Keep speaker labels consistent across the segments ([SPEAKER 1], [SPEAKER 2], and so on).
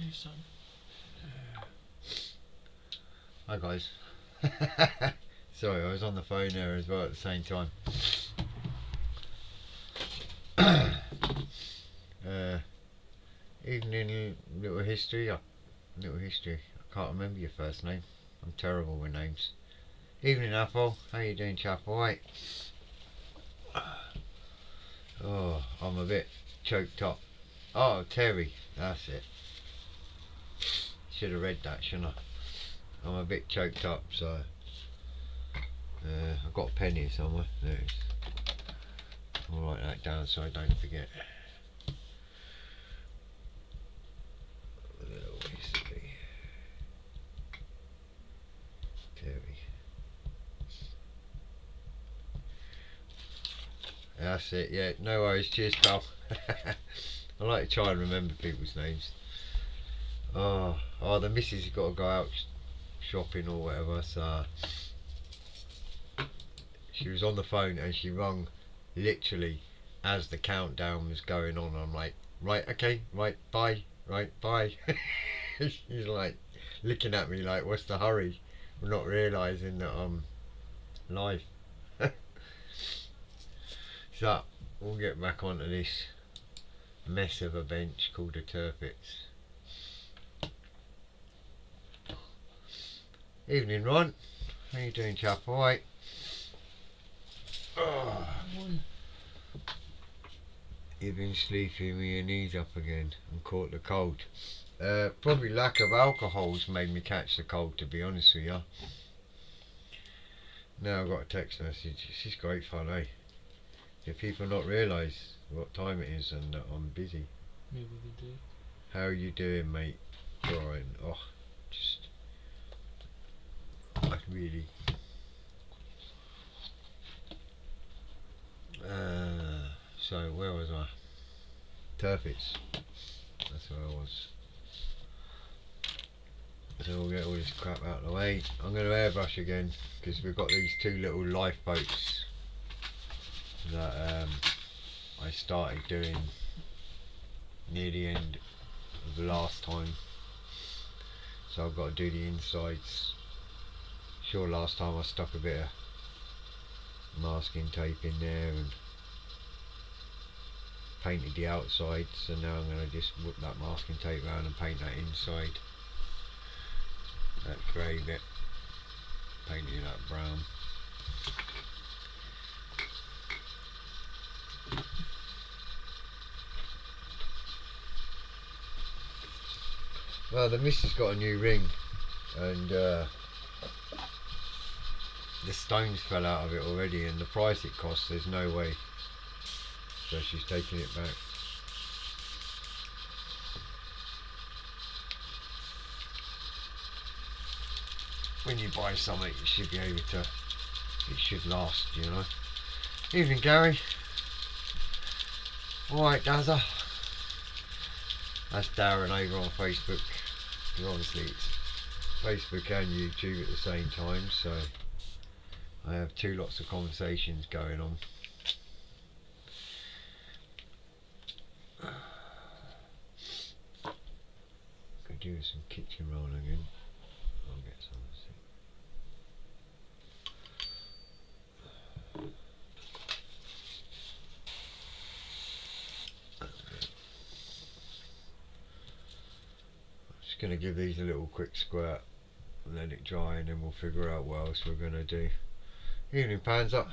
[SPEAKER 1] Hey son.
[SPEAKER 2] Hi guys. Sorry, I was on the phone there as well at the same time. Evening, little history. Little history. I can't remember your first name. I'm terrible with names. Evening, Apple. How you doing, chap? Alright. Oh, I'm a bit choked up. Oh, Terry. That's it. Should have read that, shouldn't I? I'm a bit choked up, so I've got a pen here somewhere. There it is. I'll write that down so I don't forget. A little history. Terry. That's it, yeah, no worries, cheers pal. I like to try and remember people's names. Oh, the missus has got to go out shopping or whatever, so she was on the phone and she rung literally as the countdown was going on. I'm like, right, okay, right, bye, right, bye. She's like looking at me like, what's the hurry? I'm not realising that I'm live. So, we'll get back onto this mess of a bench called a Turfits. Evening, Ron. How you doing, chap? Alright. Oh. You've been sleeping with your knees up again and caught the cold. Probably lack of alcohol's made me catch the cold, to be honest with you. Now I've got a text message. This is great fun, eh? Do people not realise what time it is and that I'm busy?
[SPEAKER 1] Maybe they do.
[SPEAKER 2] How are you doing, mate? Brian. Oh, just... I really... So, where was I? Turfits. That's where I was. So we'll get all this crap out of the way. I'm going to airbrush again because we've got these two little lifeboats that I started doing near the end of the last time. So I've got to do the insides. Sure, last time I stuck a bit of masking tape in there and painted the outside, so now I'm going to just whip that masking tape around and paint that inside. That grey bit, painting that brown. Well, the missus got a new ring and the stones fell out of it already, and the price it costs, there's no way. So she's taking it back. When you buy something, you should be able to, it should last, you know. Evening, Gary. Alright, Dazza. That's Darren over on Facebook. Because obviously it's Facebook and YouTube at the same time, so I have two lots of conversations going on. Could do with some kitchen roll again. I'll get some. Just going to give these a little quick squirt and let it dry, and then we'll figure out what else we're going to do. Evening, Panzer.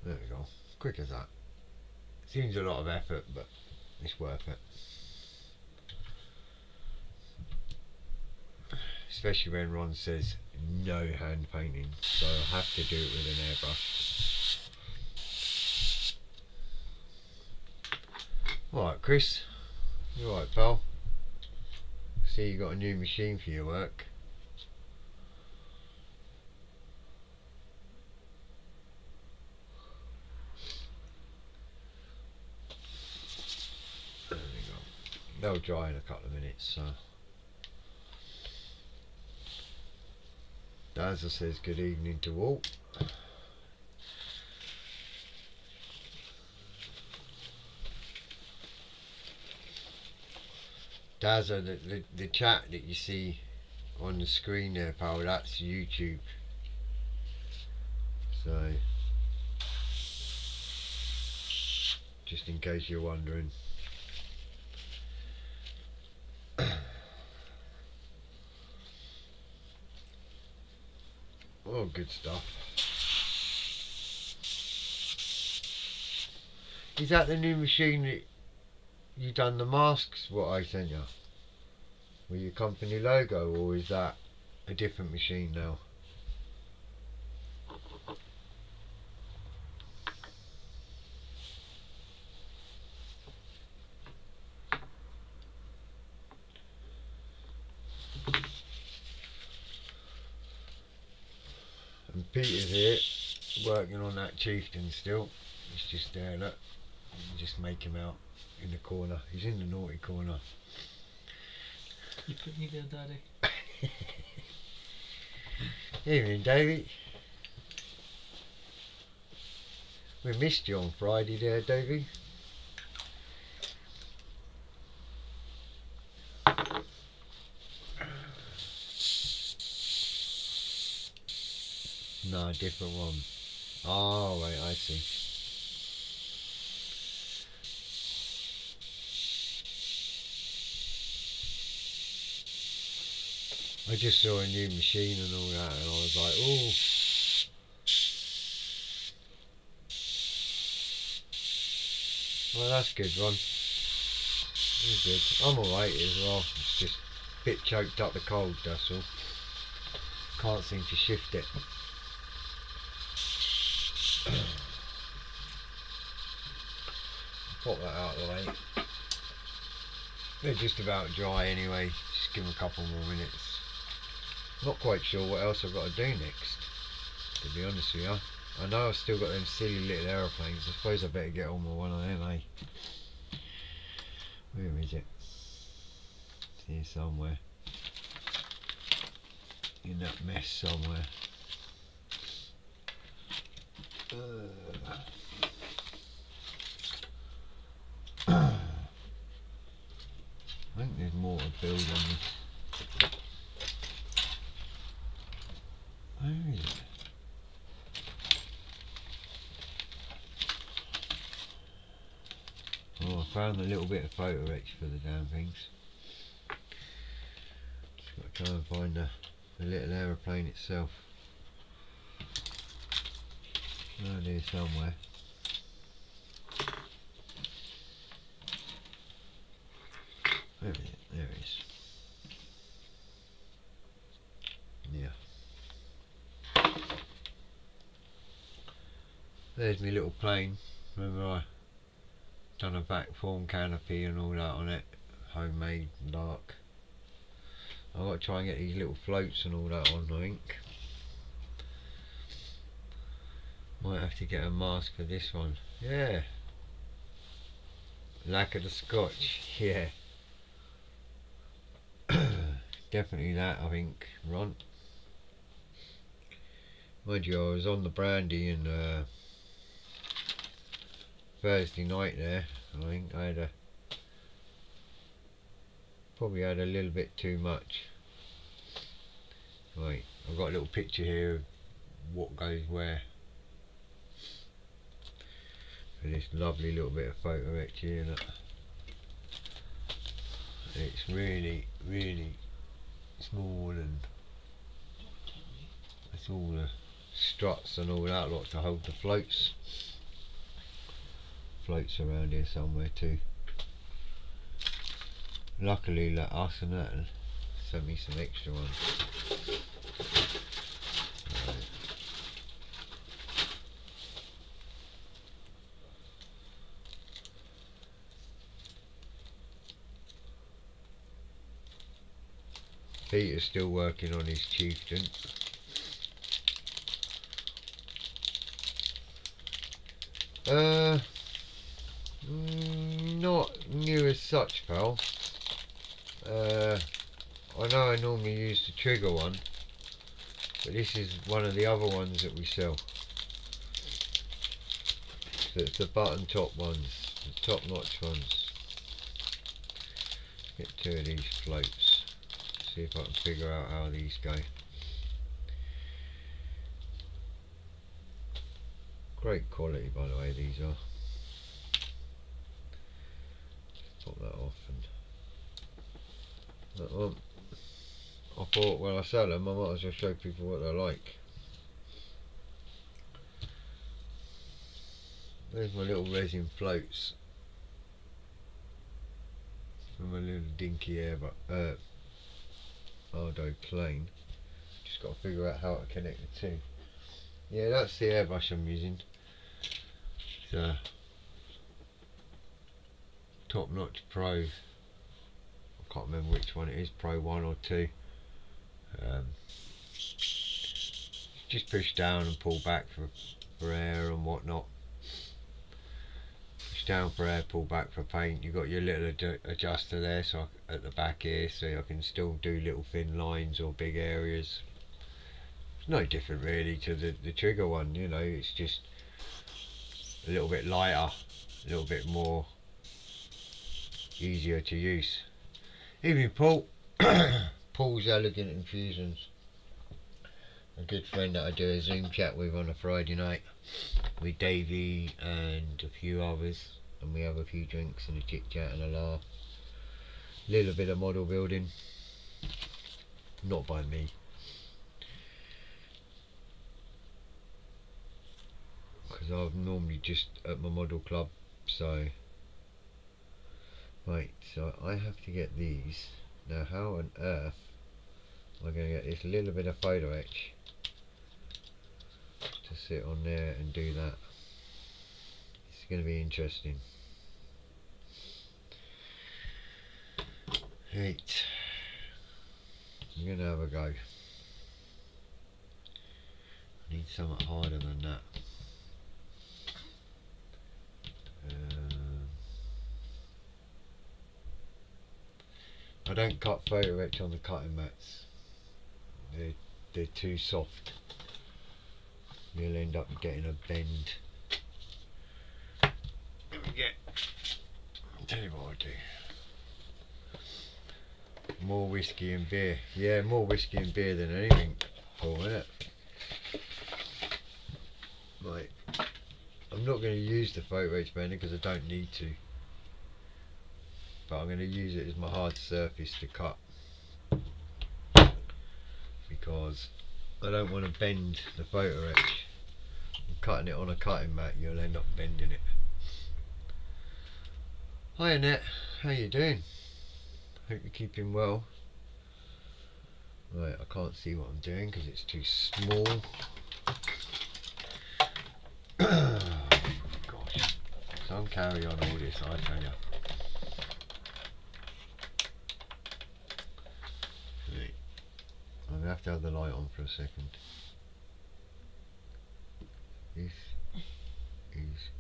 [SPEAKER 2] There we go. Quick as that. Seems a lot of effort, but it's worth it. Especially when Ron says no hand painting, so I have to do it with an airbrush. Alright, Chris. You alright, pal? See, you got a new machine for your work. There we go. They'll dry in a couple of minutes, so. Dazza says good evening to all. Dazza, the chat that you see on the screen there, pal, that's YouTube. So, just in case you're wondering. Oh, good stuff. Is that the new machine that you done the masks, what I sent you? With your company logo, or is that a different machine now? And Peter's here, working on that chieftain still. He's just there, look. Just make him out in the corner. He's in the naughty corner.
[SPEAKER 1] You put me there, Daddy.
[SPEAKER 2] Evening, Davey. We missed you on Friday there, Davey. No, different one. Oh, right, I see. I just saw a new machine and all that, and I was like, oh. Well, that's good, Ron. You're good. I'm alright as well. It's just a bit choked up the cold, that's all. Can't seem to shift it. Pop that out of the way. They're just about dry anyway. Just give them a couple more minutes. Not quite sure what else I've got to do next, to be honest with you. I know I've still got them silly little aeroplanes. I suppose I better get on with one of them, eh? Where is it? It's here somewhere. In that mess somewhere. I think there's more to build on this. Where is it? Oh, I found a little bit of photo etch for the damn things. Just got to try and find the little aeroplane itself. Oh, there somewhere. Where is it? There it is. Yeah. There's my little plane. Remember I done a back form canopy and all that on it. Homemade and dark. I've got to try and get these little floats and all that on, I think. Might have to get a mask for this one. Yeah. Lack of the scotch. Yeah. Definitely that, I think, Ron. Mind you, I was on the brandy and Thursday night there. I think I had probably had a little bit too much. Right, I've got a little picture here of what goes where. For this lovely little bit of photo etch here. Look. It's really, really small, and it's all the struts and all that lot to hold the floats. Floats around here somewhere too. Luckily, let us and that sent me some extra ones. Right. Peter's still working on his chieftain. Not new as such, pal. I know I normally use the trigger one, but this is one of the other ones that we sell. So it's the button top ones, the top notch ones. Get 2 of these floats. See if I can figure out how these go. Great quality, by the way, these are. Pop that off and that one. I thought when I sell them I might as well show people what they're like. There's my little resin floats from my little dinky Ardo plane. Just got to figure out how to connect the two. Yeah, that's the airbrush I'm using. It's a top notch Pro. I can't remember which one it is, Pro 1 or 2. Just push down and pull back for air and whatnot. Push down for air, pull back for paint. You've got your little adjuster there, so at the back here, so I can still do little thin lines or big areas. It's no different really to the trigger one, you know, it's just a little bit lighter, a little bit more easier to use. Even Paul, Paul's Elegant Infusions, a good friend that I do a Zoom chat with on a Friday night with Davey and a few others, and we have a few drinks and a chit chat and a laugh. Little bit of model building, not by me, because I'm normally just at my model club. So right, so I have to get these. Now how on earth am I going to get this little bit of photo etch to sit on there and do that? It's going to be interesting. Right, I'm going to have a go. I need something harder than that. I don't cut photo etch on the cutting mats. They're too soft. You'll end up getting a bend. I'll tell you what I'll do. More whiskey and beer. Yeah, more whiskey and beer than anything, Paul, innit? Right. I'm not going to use the photo etch bender because I don't need to. But I'm going to use it as my hard surface to cut, because I don't want to bend the photo etch. I'm cutting it on a cutting mat, you'll end up bending it. Hi Annette, how you doing? Hope you're keeping well. Right, I can't see what I'm doing because it's too small. Gosh, some carry on all this, I tell you. I'm going to have the light on for a second. This is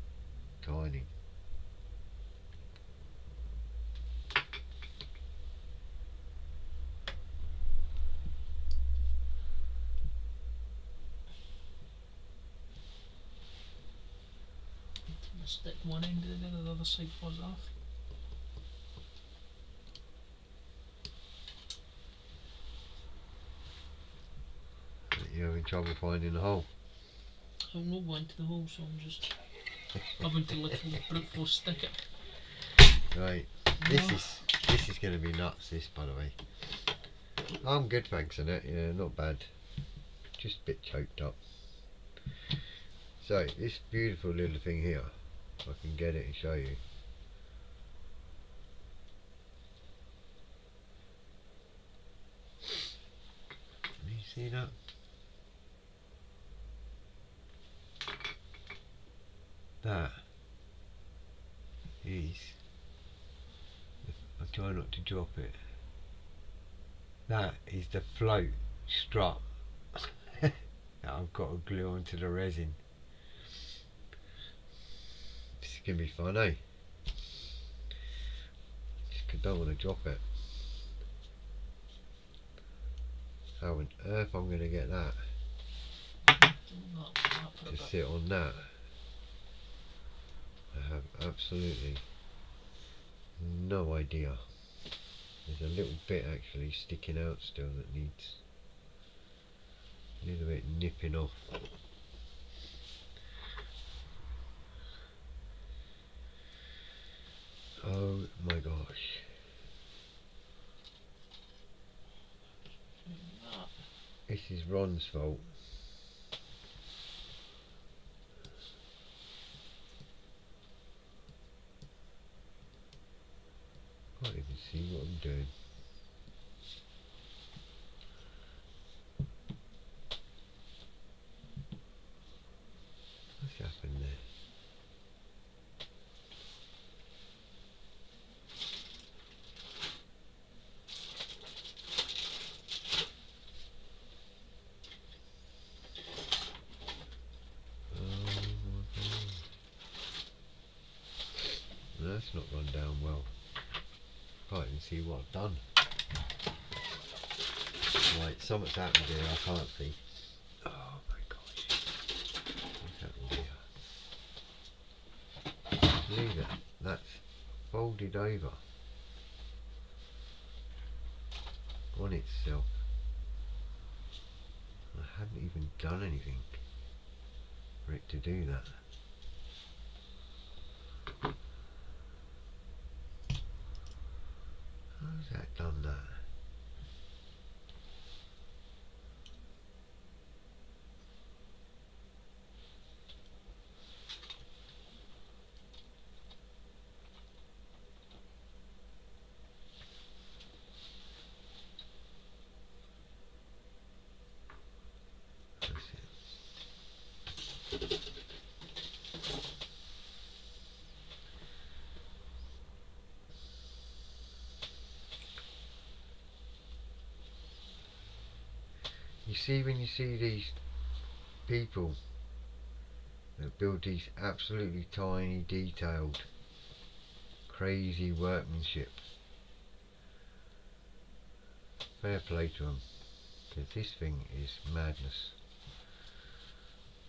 [SPEAKER 2] tiny.
[SPEAKER 1] Stick one end of it, the other side falls off.
[SPEAKER 2] You're having trouble finding the hole?
[SPEAKER 1] I'm not going to the hole, so I'm just having to literally brute force stick it.
[SPEAKER 2] Right, this is going to be nuts, this, by the way. I'm good, thanks, Annette. Yeah, not bad. Just a bit choked up. So, this beautiful little thing here, if I can get it and show you. Can you see that? That is, I'll try not to drop it, that is the float strut that I've got to glue onto the resin. This is going to be fun, eh? Just don't want to drop it. How on earth I'm going to get that? to sit on that. I have absolutely no idea. There's a little bit actually sticking out still that needs a little bit nipping off. Oh my gosh. This is Ron's fault. Can't even see what I'm doing. What's happened there? That's not gone down well. Can't even see what I've done. Right, something's happened here, I can't see. Oh my gosh. What's happened here? Leave it. That's folded over on itself. I haven't even done anything for it to do that. How's that done that? You see, when you see these people that build these absolutely tiny, detailed, crazy workmanship, fair play to them, because this thing is madness.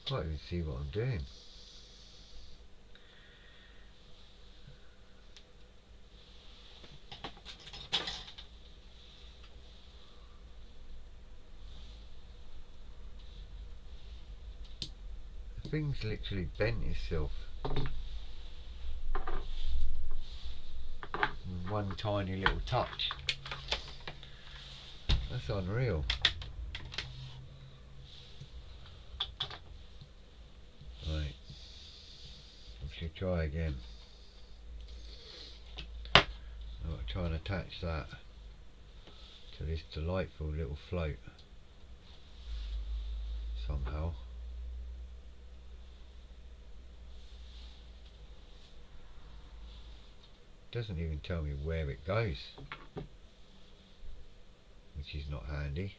[SPEAKER 2] Can't even see what I'm doing. The thing's literally bent itself with one tiny little touch. That's unreal. Right, I should try again. I'll try and attach that to this delightful little float somehow. Doesn't even tell me where it goes, which is not handy.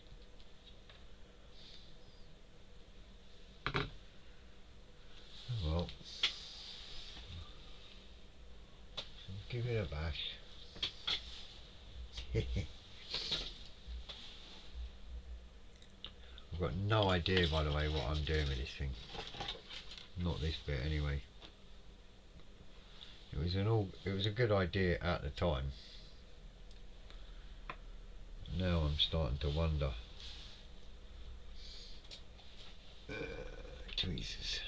[SPEAKER 2] Oh well, give it a bash. I've got no idea, by the way, what I'm doing with this thing. Not this bit anyway. It was a good idea at the time. Now I'm starting to wonder. Jesus.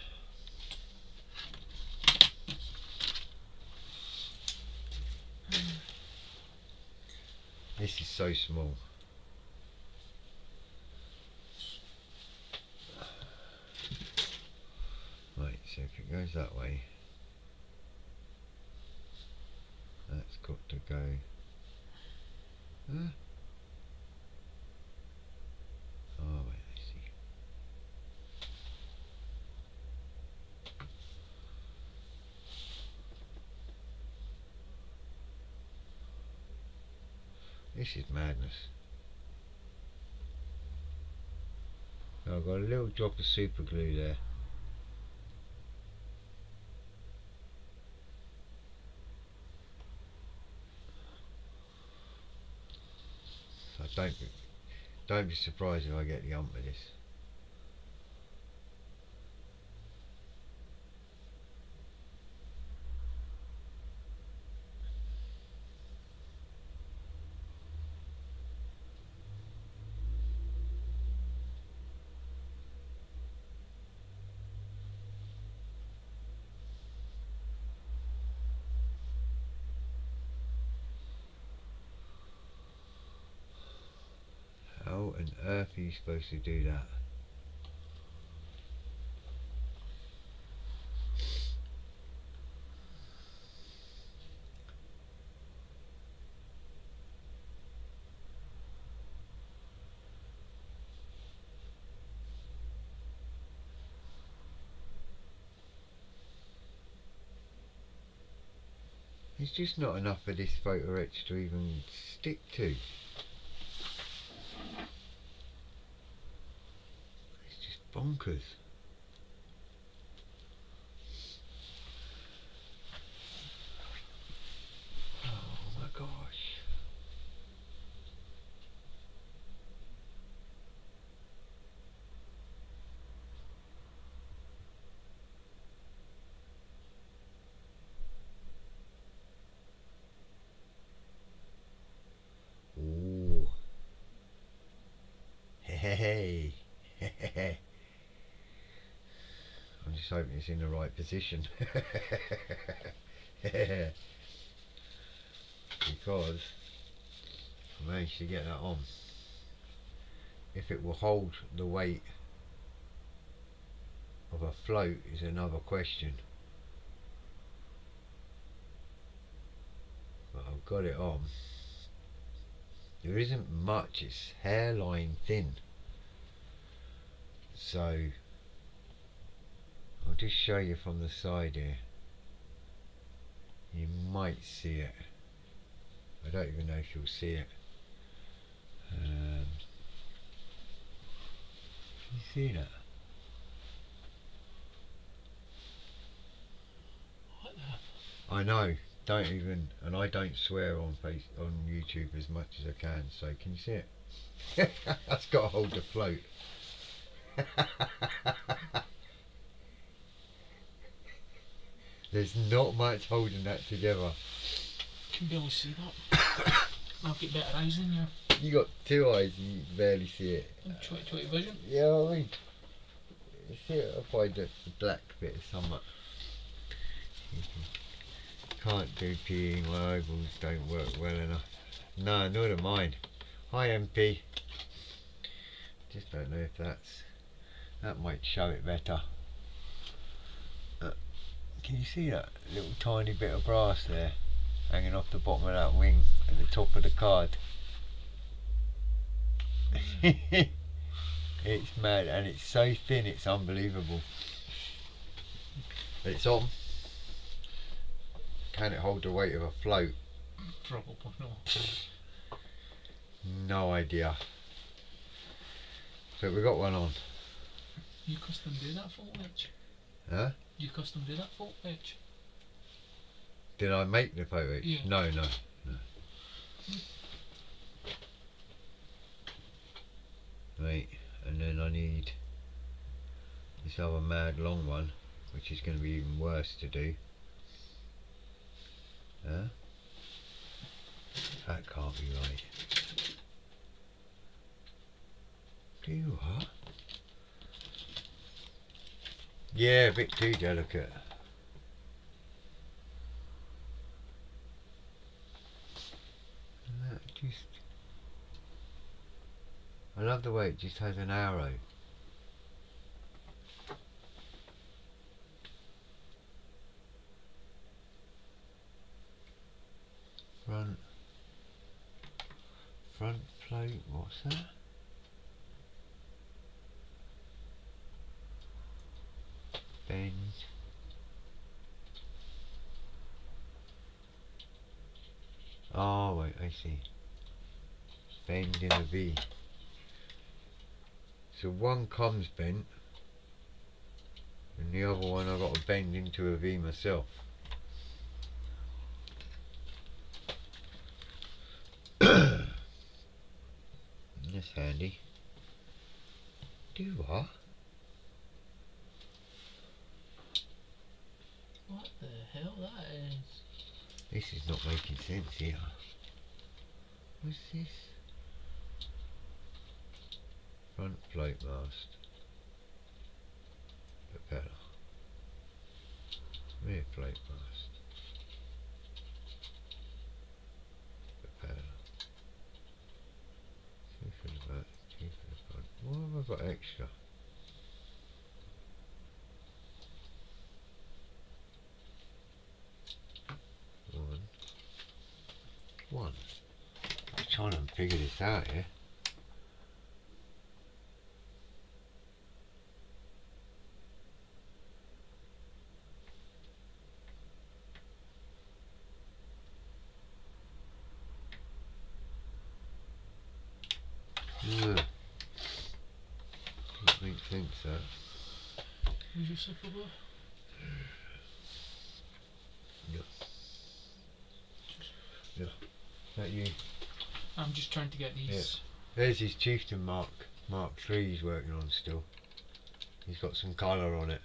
[SPEAKER 2] This is so small. Right, so if it goes that way, that's got to go. Huh? Oh wait, I see. This is madness. I've got a little drop of super glue there. So don't be surprised if I get the ump with this. on earth are you supposed to do that? There's just not enough of this photo etch to even stick to. It's just bonkers. Oh my gosh. Ooh. Hey. I'm just hoping it's in the right position. Because I managed to get that on. If it will hold the weight of a float is another question. But I've got it on. There isn't much, it's hairline thin. So I'll just show you from the side here. You might see it. I don't even know if you'll see it. Can you see that?
[SPEAKER 1] What the?
[SPEAKER 2] I know. Don't even, and I don't swear on YouTube as much as I can. So can you see it? That's got to hold the float. There's not much holding that together.
[SPEAKER 1] You can barely see that. I've got better eyes than you.
[SPEAKER 2] You got two eyes and you can barely see it.
[SPEAKER 1] 20/20 vision.
[SPEAKER 2] Yeah, I mean, you see it if I do the black bit is somewhat. Can't do PE, my eyeballs don't work well enough. No, nor do mine. Hi MP. Just don't know if that might show it better. Can you see that little tiny bit of brass there hanging off the bottom of that wing at the top of the card? It's mad, and it's so thin it's unbelievable. But it's on. Can it hold the weight of a float?
[SPEAKER 1] Probably not.
[SPEAKER 2] No idea. So we got one on.
[SPEAKER 1] You custom do that fault edge?
[SPEAKER 2] Huh?
[SPEAKER 1] You custom do that fault edge?
[SPEAKER 2] Did I make the photo?
[SPEAKER 1] Yeah.
[SPEAKER 2] No. Right, and then I need this other mad long one, which is going to be even worse to do. Huh? That can't be right. Do what? Yeah, a bit too delicate. That just... I love the way it just has an arrow. Front float, what's that? Bend. Oh wait, I see. Bend in a V. So one comes bent, and the other one I've got to bend into a V myself. That's handy. Do what?
[SPEAKER 1] What the hell that is?
[SPEAKER 2] This is not making sense here. What's this? Front float mast. Propeller. Rear float mast. Propeller. 2 for the back, 2 got extra. One. I'm trying to figure this out here. Yeah. Don't think so.
[SPEAKER 1] Where's your supper bar?
[SPEAKER 2] Yeah. That you?
[SPEAKER 1] I'm just trying to get these.
[SPEAKER 2] Yeah. There's his Chieftain Mark III he's working on still. He's got some colour on it.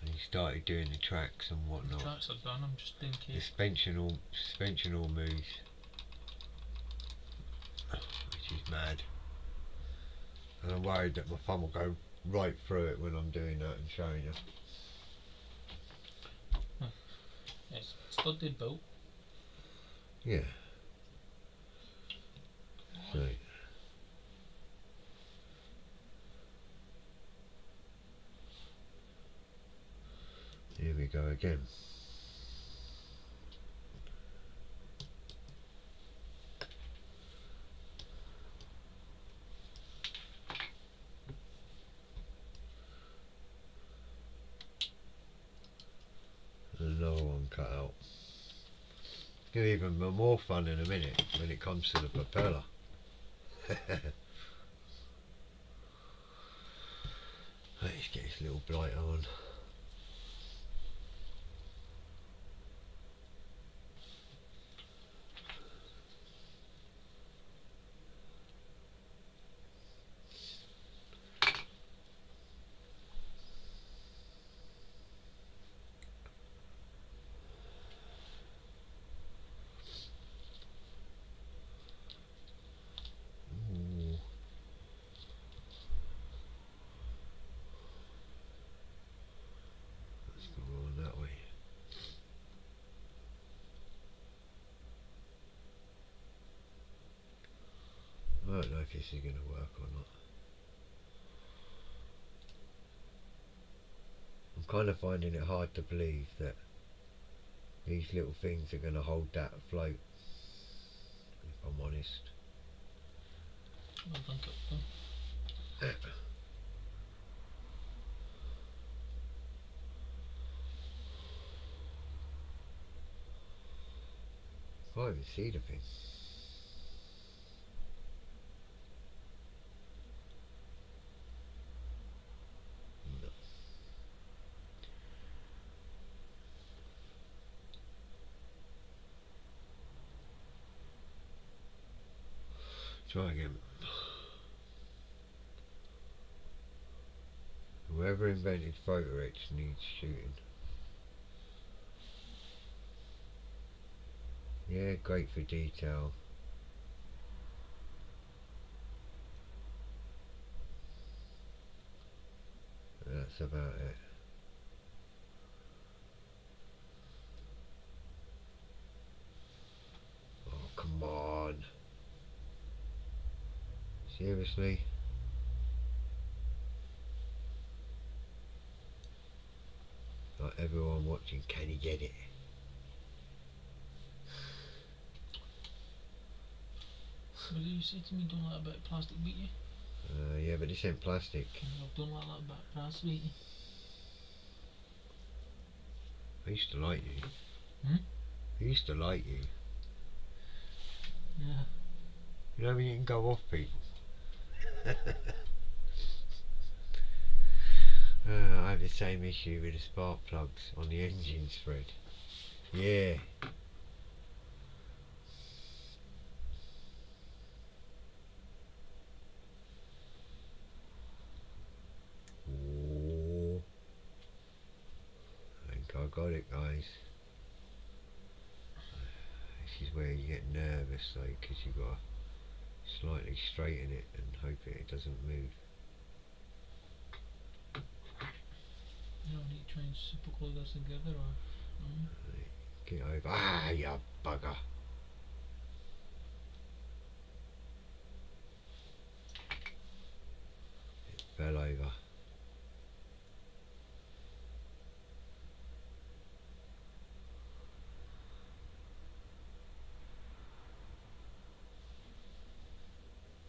[SPEAKER 2] And he started doing the tracks and whatnot.
[SPEAKER 1] The tracks are done, I'm just thinking.
[SPEAKER 2] The suspension all moves. Which is mad. And I'm worried that my thumb will go right through it when I'm doing that and showing you.
[SPEAKER 1] It's studded bolt.
[SPEAKER 2] Yeah. So. Here we go again. Another one cut out. It's going to be even more fun in a minute when it comes to the propeller. Let's get this little blighter on. I don't know if this is going to work or not. I'm kind of finding it hard to believe that these little things are going to hold that afloat, if I'm honest.
[SPEAKER 1] Well done, Captain.
[SPEAKER 2] Can't even see the thing. No. Try again. Whoever invented photo etch needs shooting. Yeah, great for detail. That's about it. Oh, come on. Seriously? Like everyone watching, can he get it?
[SPEAKER 1] Well, you said to me don't like a bit of plastic beat you.
[SPEAKER 2] Yeah, but this ain't plastic.
[SPEAKER 1] I don't like that bit of plastic beat you.
[SPEAKER 2] I used to like you.
[SPEAKER 1] Hmm?
[SPEAKER 2] I used to like you.
[SPEAKER 1] Yeah.
[SPEAKER 2] You know when you can go off people? I have the same issue with the spark plugs on the engine thread. Yeah. Oh. I think I got it, guys. This is where you get nervous though, because you've got to slightly straighten it and hope it doesn't move.
[SPEAKER 1] You don't need to try and super glue this together or...
[SPEAKER 2] Get over. Ah, you bugger. fell over.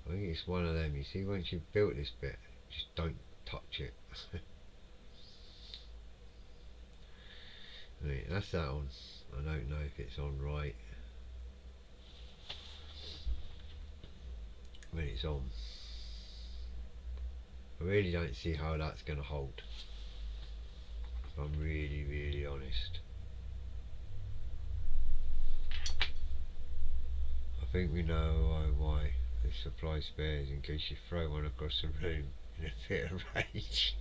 [SPEAKER 2] I think it's one of them, you see, once you've built this bit, just don't touch it. Right, that's that on. I don't know if it's on right. When it's on. I really don't see how that's going to hold. If I'm really, really honest. I think we know why. They supply spares in case you throw one across the room in a fit of rage.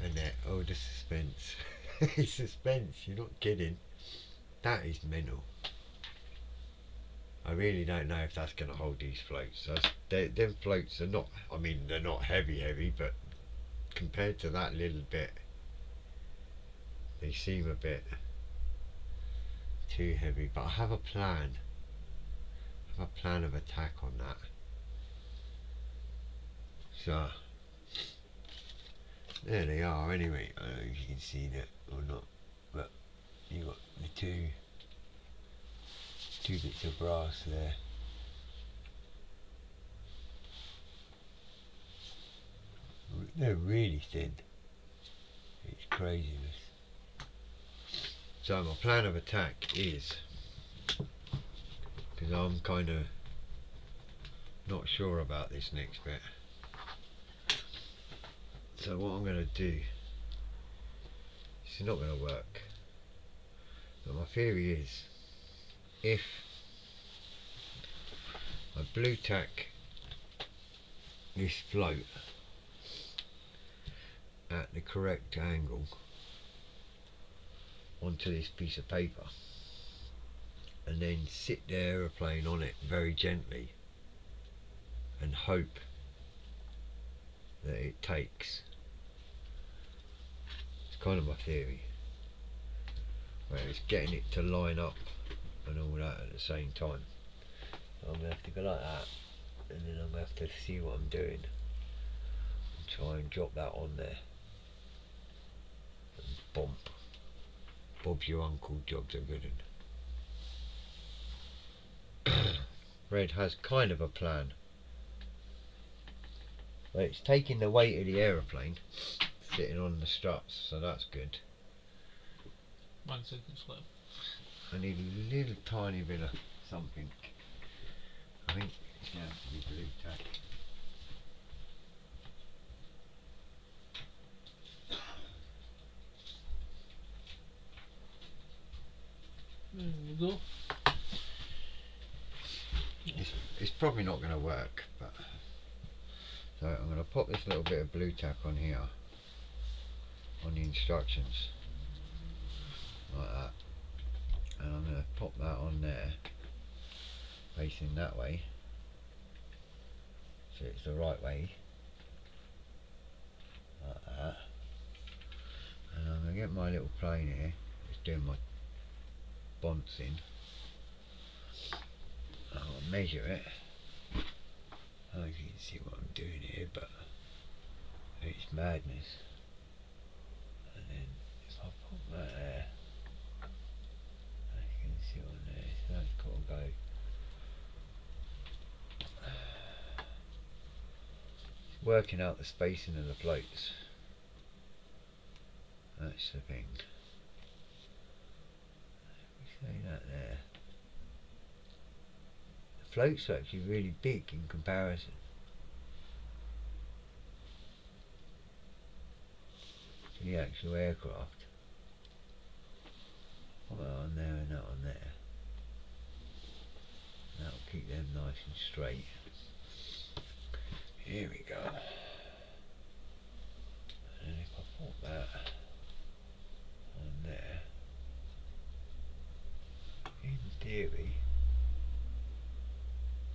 [SPEAKER 2] And that, oh, the suspense. Suspense, you're not kidding. That is mental. I really don't know if that's going to hold these floats. Them floats are not, I mean, they're not heavy, but compared to that little bit, they seem a bit too heavy. But I have a plan. I have a plan of attack on that. So, there they are anyway. I don't know if you can see that or not, but you got the two bits of brass there. They're really thin. It's craziness. So my plan of attack is, because I'm kind of not sure about this next bit, so what I'm going to do, it's not going to work, but my theory is, if I blue tack this float at the correct angle onto this piece of paper and then sit the aeroplane on it very gently and hope that it takes. It's kind of my theory, where it's getting it to line up and all that at the same time. I'm going to have to go like that, and then I'm going to have to see what I'm doing and try and drop that on there and bump. Bob's your uncle, jobs are good. Red has kind of a plan. Well, it's taking the weight of the aeroplane sitting on the struts, so that's good.
[SPEAKER 1] 1 second slow.
[SPEAKER 2] I need a little tiny bit of something. I think it's going to have to be blue tack.
[SPEAKER 1] There we go.
[SPEAKER 2] It's probably not going to work, but so I'm going to pop this little bit of blue tack on here on the instructions like that, and I'm going to pop that on there facing that way so it's the right way like that, and I'm going to get my little plane here, just doing my bonds in. I'll measure it. I don't know if you can see what I'm doing here, but it's madness. And then if I pop that there, you can see on there, so that's got to go. Working out the spacing of the floats. That's the thing. Let me say that there. The floats are actually really big in comparison. To the actual aircraft. Put that on there and that on there. That'll keep them nice and straight. Here we go. And if I put that on there, in theory,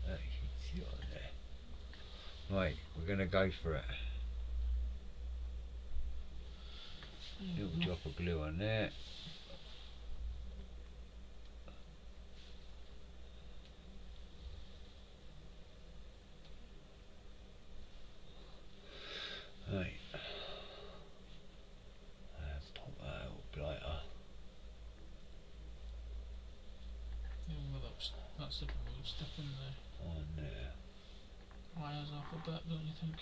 [SPEAKER 2] that should sit on there. Right, we're going to go for it. Little drop of glue on there.
[SPEAKER 1] see if we can stick in the
[SPEAKER 3] on there.
[SPEAKER 1] wires off a bit, don't you think?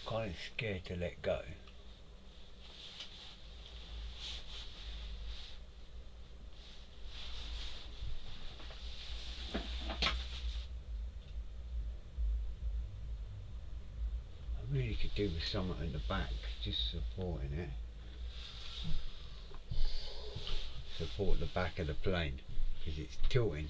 [SPEAKER 3] Kind of scared to let go. I really could do with something in the back, just supporting it. Support the back of the plane, because it's tilting.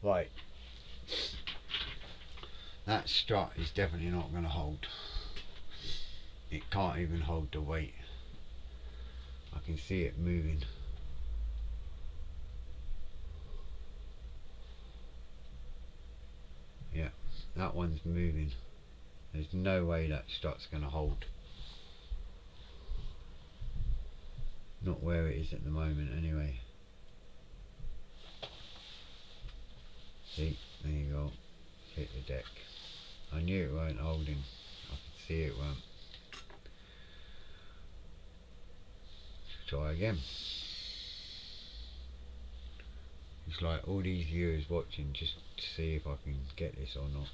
[SPEAKER 3] Right, that strut is definitely not going to hold. It can't even hold the weight. I can see it moving. Yeah, that one's moving. There's no way that strut's going to hold. Not where it is at the moment anyway. See, there you go. Hit the deck. I knew it weren't holding. I could see it weren't. Try again. It's like all these viewers watching just to see if I can get this or not.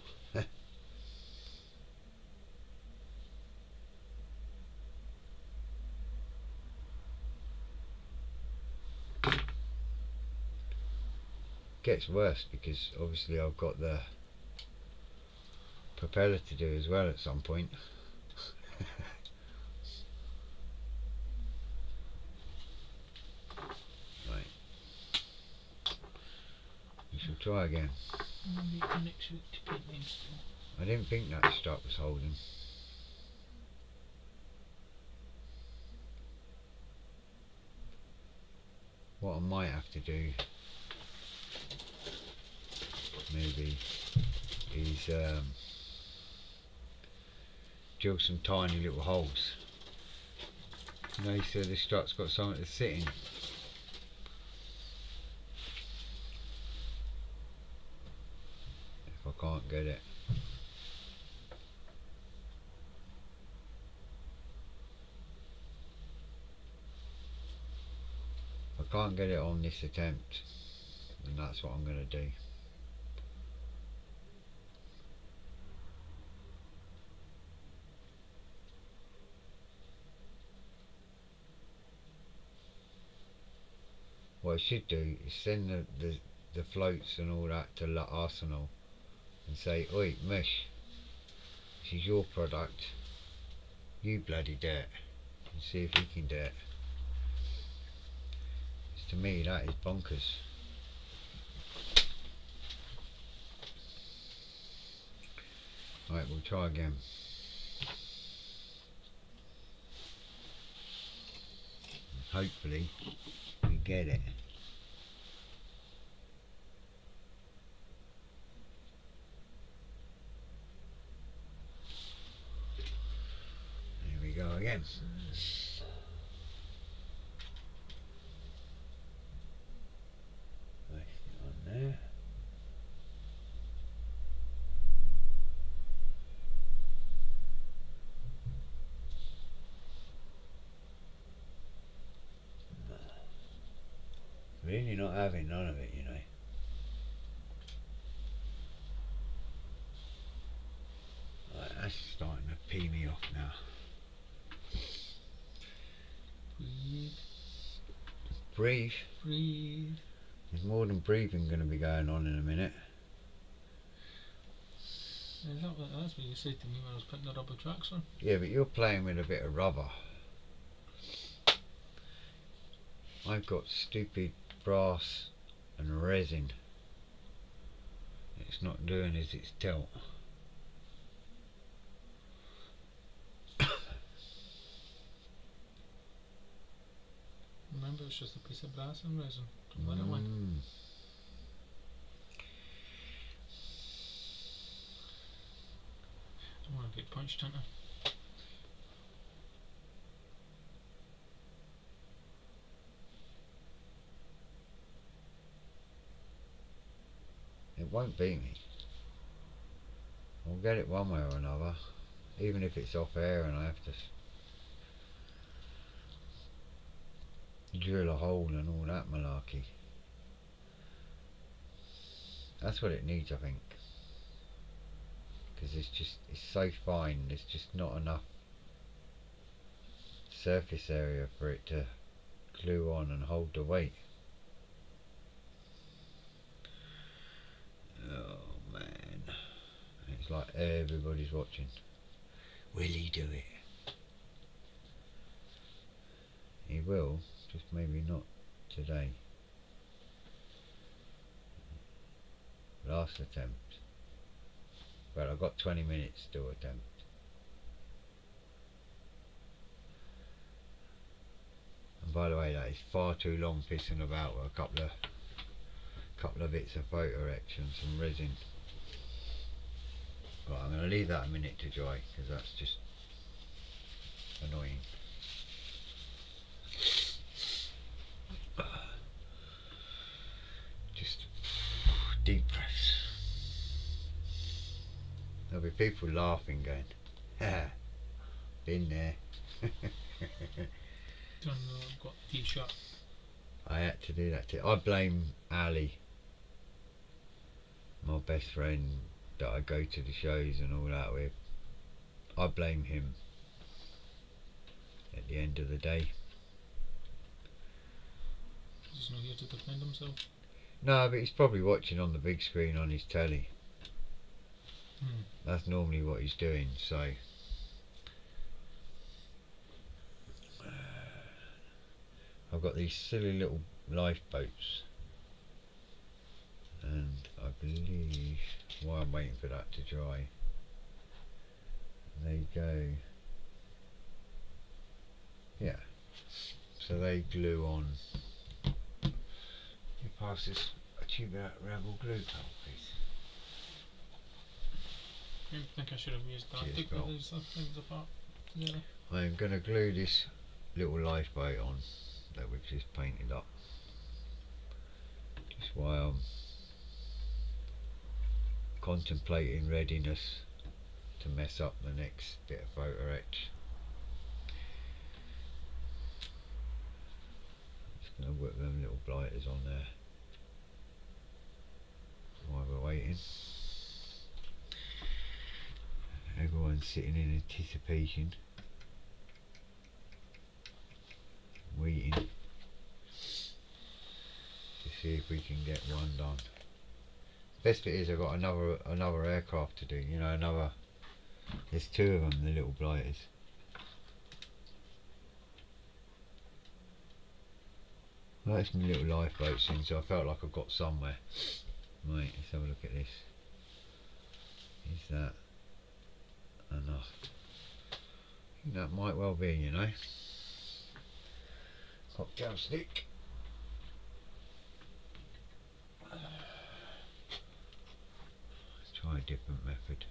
[SPEAKER 3] Gets worse because obviously I've got the propeller to do as well at some point. Right, we shall try again.
[SPEAKER 1] Maybe next week to paint the install.
[SPEAKER 3] I didn't think that strut was holding. What I might have to do maybe is drill some tiny little holes. You know, so the strut's got something to sit in. If I can't get it. If I can't get it on this attempt, then that's what I'm going to do. What I should do is send the floats and all that to La Arsenal and say, oi, Mish, this is your product, you bloody do it, and see if he can do it. Because to me that is bonkers. Right, we'll try again. Hopefully we get it. Here we go again. Place it on there. Really not having none of it, you know. Right, that's starting to pee me off now.
[SPEAKER 1] Breathe.
[SPEAKER 3] Breathe.
[SPEAKER 1] Breathe.
[SPEAKER 3] There's more than breathing going to be going on in a minute.
[SPEAKER 1] That's what you said to me when I was putting the rubber tracks on.
[SPEAKER 3] Yeah, but you're playing with a bit of rubber. I've got stupid brass and resin. It's not doing as its tilt.
[SPEAKER 1] Remember, it's just a piece of brass and resin. Don't let it win. I'll get punched, don't I?
[SPEAKER 3] It won't beat me. I'll get it one way or another, even if it's off air and I have to drill a hole and all that malarkey. That's what it needs, I think, because it's so fine. There's just not enough surface area for it to glue on and hold the weight. Oh man, it's like everybody's watching. Will he do it? He will, just maybe not today. Last attempt. But I've got 20 minutes to attempt. And by the way, that is far too long pissing about with a couple of bits of photo etch and some resin. Right, I'm going to leave that a minute to dry because that's just annoying. Just deep breaths. There'll be people laughing, going, "Ha, been there."
[SPEAKER 1] I've got the shot.
[SPEAKER 3] I had to do that too. I blame Ali, my best friend that I go to the shows and all that with. I blame him at the end of the day.
[SPEAKER 1] He's not here to defend himself.
[SPEAKER 3] No, but he's probably watching on the big screen on his telly.
[SPEAKER 1] Hmm.
[SPEAKER 3] That's normally what he's doing, so I've got these silly little lifeboats, and I believe, while I'm waiting for that to dry, they go, yeah, so they glue on. You pass this a tube out rebel glue pal, please.
[SPEAKER 1] I think I should have used that.
[SPEAKER 3] Cheers,
[SPEAKER 1] Take
[SPEAKER 3] Bill.
[SPEAKER 1] these things apart together.
[SPEAKER 3] I'm going to glue this little lifeboat on that we've just painted up, just while I'm contemplating readiness to mess up the next bit of photo etch. Just going to whip them little blighters on there while we're waiting. Everyone's sitting in anticipation, waiting to see if we can get one done. Best bit is I've got another aircraft to do. You know, there's two of them, the little blighters. Well, that's my little lifeboat thing, so I felt like I've got somewhere. Right, let's have a look at this. Is that enough? I think that might well be, you know. Cocktail stick. Let's try a different method.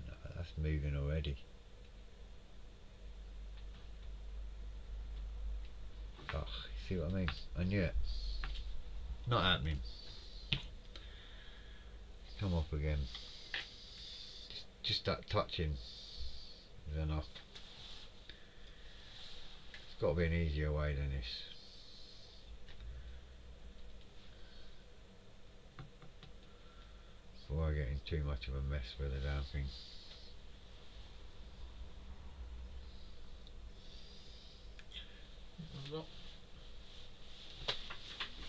[SPEAKER 3] No, that's moving already. Oh, see what I mean? I knew it. Not happening. Come up again. Just that touching is enough. There's got to be an easier way than this. Before I get in too much of a mess with the damn thing.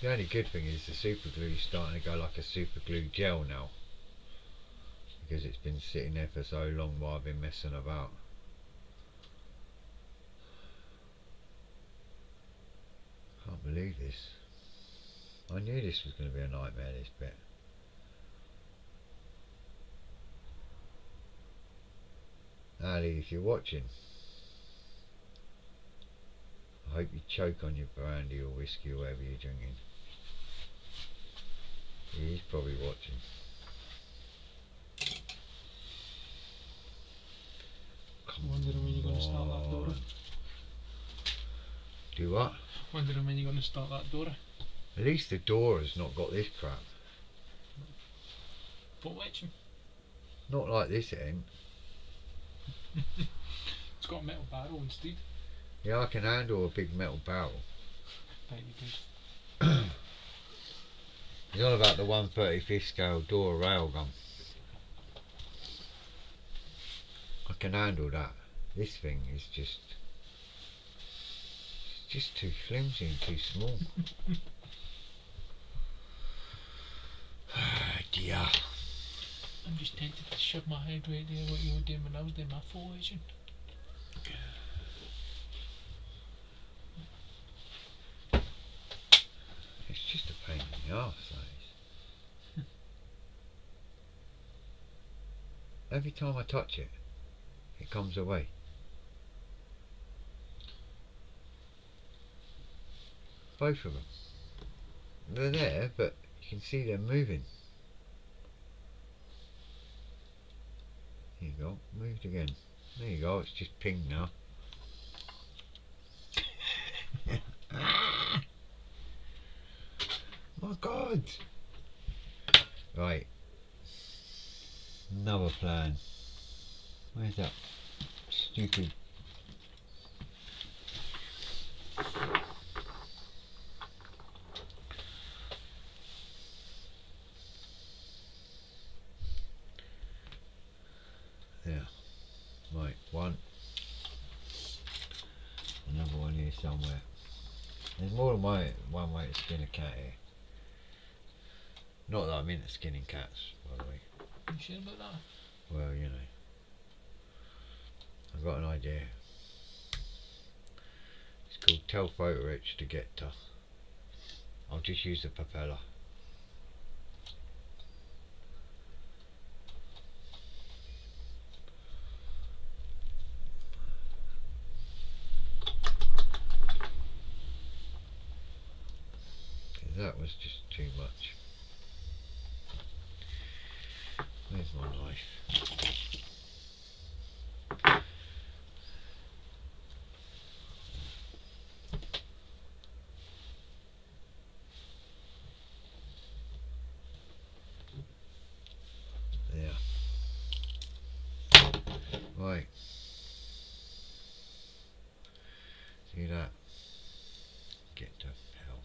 [SPEAKER 3] The only good thing is the super glue is starting to go like a super glue gel now, because it's been sitting there for so long while I've been messing about. Can't believe this. I knew this was going to be a nightmare, this bit. Ali, if you're watching, I hope you choke on your brandy or whiskey or whatever you're drinking. He's probably watching.
[SPEAKER 1] going to start that door.
[SPEAKER 3] Do what?
[SPEAKER 1] Wondering when you're going to start that door.
[SPEAKER 3] At least the door has not got this crap.
[SPEAKER 1] But watch him.
[SPEAKER 3] Not like this it ain't.
[SPEAKER 1] It's got a metal barrel instead.
[SPEAKER 3] Yeah, I can handle a big metal barrel.
[SPEAKER 1] Very good.
[SPEAKER 3] He's on about the 1/35 scale door railgun. I can handle that. This thing is just too flimsy and too small. Dear.
[SPEAKER 1] I'm just tempted to shove my head right there what you were doing when I was doing my full vision.
[SPEAKER 3] It's just a pain in the arse, that is. Every time I touch it, it comes away. Both of them. They're there, but you can see them moving. There you go, moved again. There you go, it's just pinged now. My God! Right. Another plan. Where's that stupid... There. Right, one. Another one here somewhere. There's more than one way to skin a cat here. Not that I'm into skinning cats, by the way.
[SPEAKER 1] You sure about that?
[SPEAKER 3] Well, you know. I've got an idea. It's called Tell Photo Etch to get to. I'll just use the propeller. That was just too much. Where's my knife? There. Right. See that? Get to hell.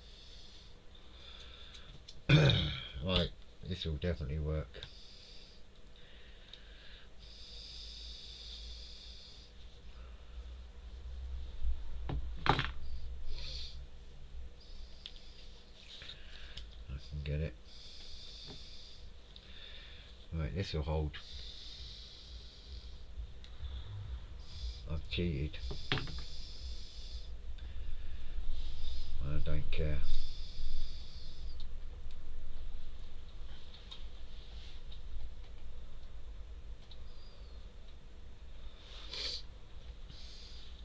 [SPEAKER 3] Right, this will definitely work. I can get it. Right, this will hold. I've cheated. I don't care.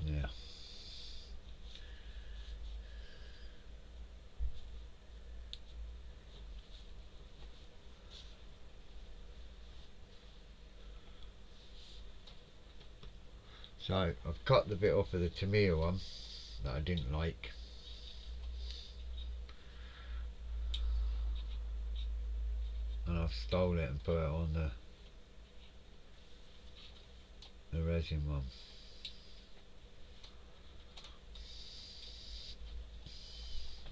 [SPEAKER 3] Yeah. So I've cut the bit off of the Tamiya one that I didn't like. And I've stole it and put it on the resin one.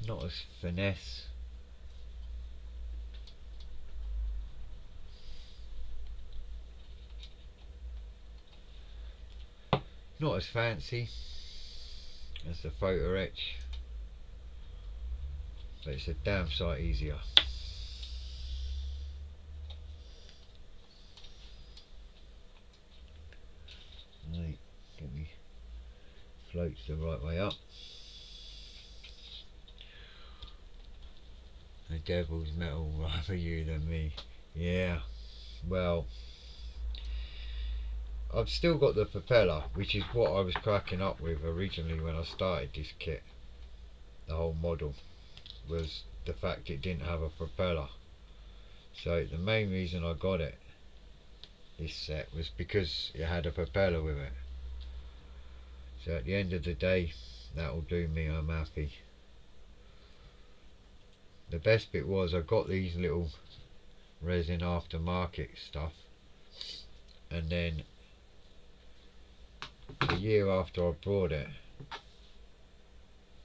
[SPEAKER 3] Not as finesse. Not as fancy as the photo etch, but it's a damn sight easier. Right, get me floats the right way up. The devil's metal rather you than me. Yeah, well, I've still got the propeller, which is what I was cracking up with originally when I started this kit. The whole model was the fact it didn't have a propeller. So the main reason I got it, this set, was because it had a propeller with it. So at the end of the day, that'll do me, I'm happy. The best bit was I got these little resin aftermarket stuff, and then a year after I bought it,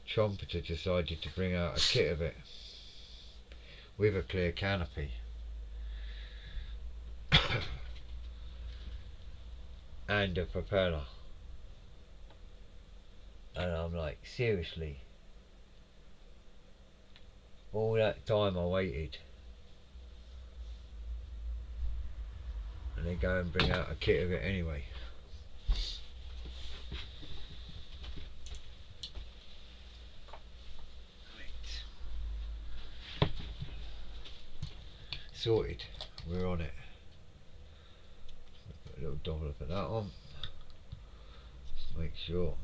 [SPEAKER 3] Trumpeter decided to bring out a kit of it with a clear canopy and a propeller, and I'm like, seriously, all that time I waited, and they go and bring out a kit of it anyway. Right. Sorted, we're on it. Put a little dollop of that on, just make sure.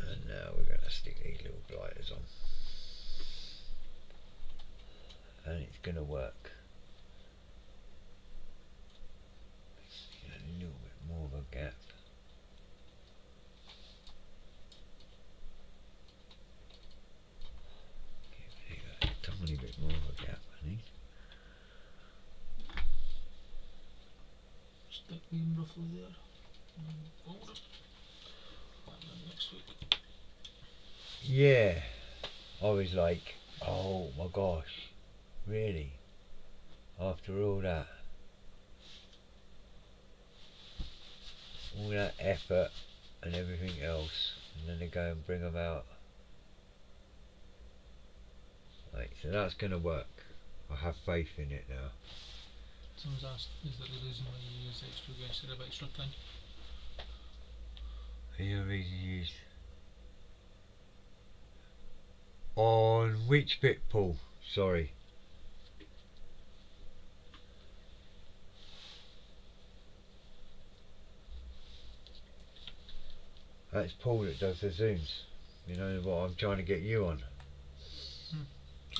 [SPEAKER 3] And now we're going to stick these little gliders on, and it's going to work. A little bit more of a gap. Give it a tiny bit more of a gap, I think.
[SPEAKER 1] Stick them roughly there. Hold it. And then next week.
[SPEAKER 3] Yeah, I was like, oh my gosh, really? After all that effort and everything else, and then they go and bring them out. Right, so that's going to work. I have faith in it now.
[SPEAKER 1] Someone's asked, is that the reason why you use extra glue instead of extra tin?
[SPEAKER 3] Are you ready to use? On which bit, Paul? Sorry. That's Paul that does the zooms. You know what I'm trying to get you on.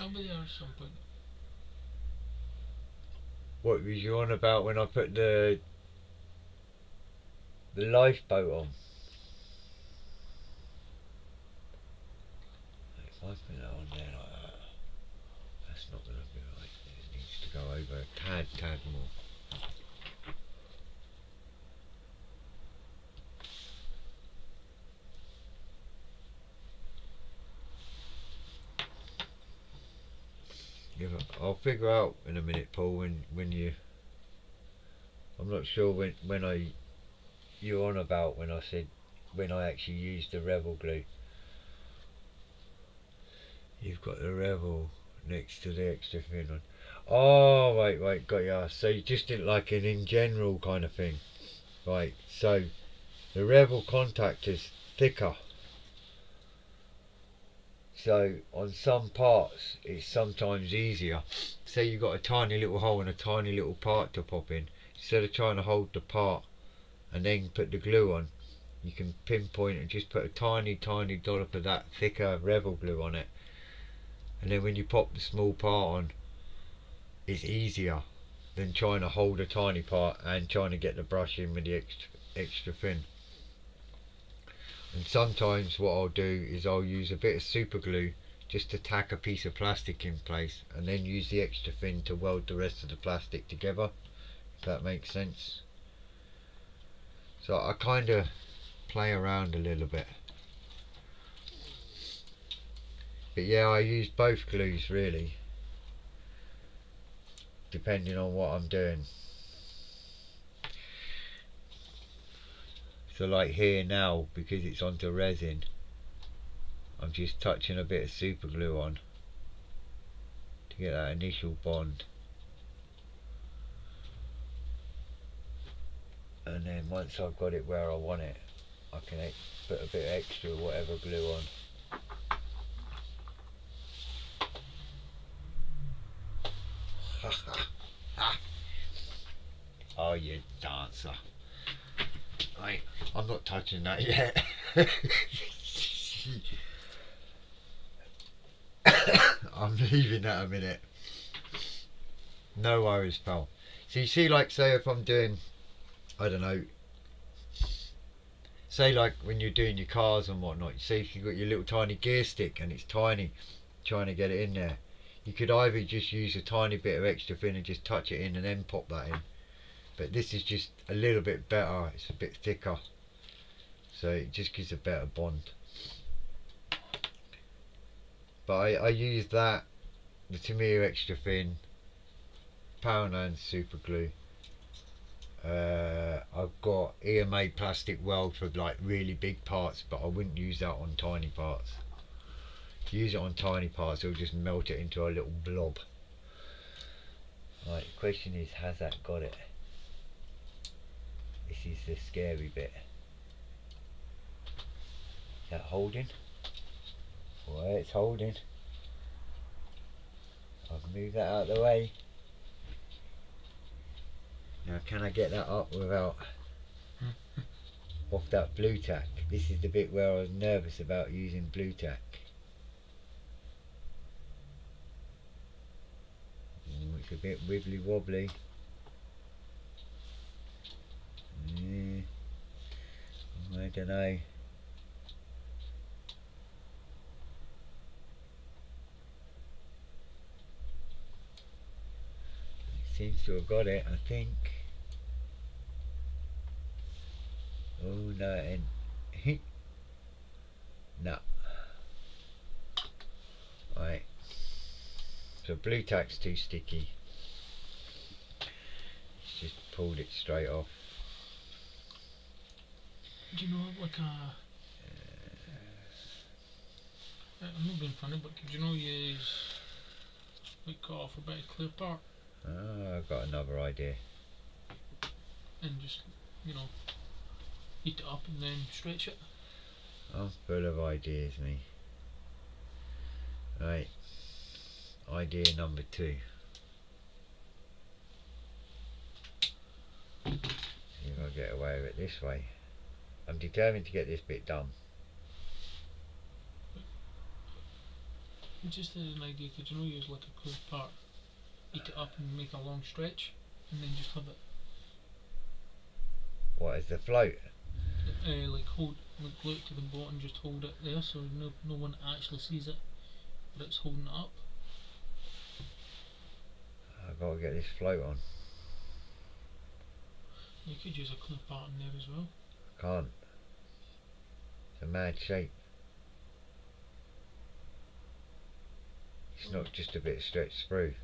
[SPEAKER 1] I'll be there at some point.
[SPEAKER 3] What was you on about when I put the lifeboat on? If I put that on there like that, that's not going to be right. It needs to go over a tad more. Yeah, I'll figure out in a minute, Paul, when you. I'm not sure when you're on about when I said when I actually used the Rebel glue. You've got the Rebel next to the extra thin one. Oh, right, got ya. So you just didn't like it in general kind of thing, right? So the Rebel contact is thicker. So on some parts it's sometimes easier. Say you've got a tiny little hole and a tiny little part to pop in. Instead of trying to hold the part and then put the glue on, you can pinpoint and just put a tiny dollop of that thicker Rebel glue on it. And then when you pop the small part on, it's easier than trying to hold a tiny part and trying to get the brush in with the extra thin. And sometimes what I'll do is I'll use a bit of super glue just to tack a piece of plastic in place, and then use the extra thin to weld the rest of the plastic together, if that makes sense. So I kind of play around a little bit. But yeah, I use both glues really, depending on what I'm doing. So like here now, because it's onto resin, I'm just touching a bit of super glue on to get that initial bond. And then once I've got it where I want it, I can put a bit extra whatever glue on. Oh, you dancer. Right, I'm not touching that yet. I'm leaving that a minute. No worries, pal.
[SPEAKER 2] So you see, like, say if I'm doing, I don't know, say like when you're doing your cars and whatnot, you see if you've got your little tiny gear stick and it's tiny, trying to get it in there, you could either just use a tiny bit of extra thin and just touch it in and then pop that in. But this is just a little bit better, it's a bit thicker, so it just gives a better bond. But I use that, the Tamiya extra thin, Poundland super glue. I've got EMA plastic weld for like really big parts, but I wouldn't use that on tiny parts. If you use it on tiny parts, it'll just melt it into a little blob. Right, the question is, has that got it? This is the scary bit. Is that holding? Well, it's holding. I've moved that out of the way. Now, can I get that up without off that blue tack? This is the bit where I was nervous about using blue tack. It's a bit wibbly wobbly. Yeah. I don't know. Seems to have got it, I think. Oh no, and no. Right. So blue tack's too sticky. It's just pulled it straight off.
[SPEAKER 1] Do you know, like I'm not being funny, but could you know use like cut off a bit of clear part
[SPEAKER 3] Oh, I've got another idea.
[SPEAKER 1] and just, you know, heat it up and then stretch it?
[SPEAKER 3] I'm full of ideas, me. Right. Idea number 2. See if I get away with it this way. I'm determined to get this bit done.
[SPEAKER 1] Just an idea, could you know use like a clear part, heat it up and make a long stretch and then just have it
[SPEAKER 3] What is the float?
[SPEAKER 1] like hold, like glue it to the boat and just hold it there so no one actually sees it, but it's holding it up.
[SPEAKER 3] I've got to get this float on.
[SPEAKER 1] You could use a clear part in there as well.
[SPEAKER 3] Can't. It's a mad shape. It's not just a bit of stretched sprue.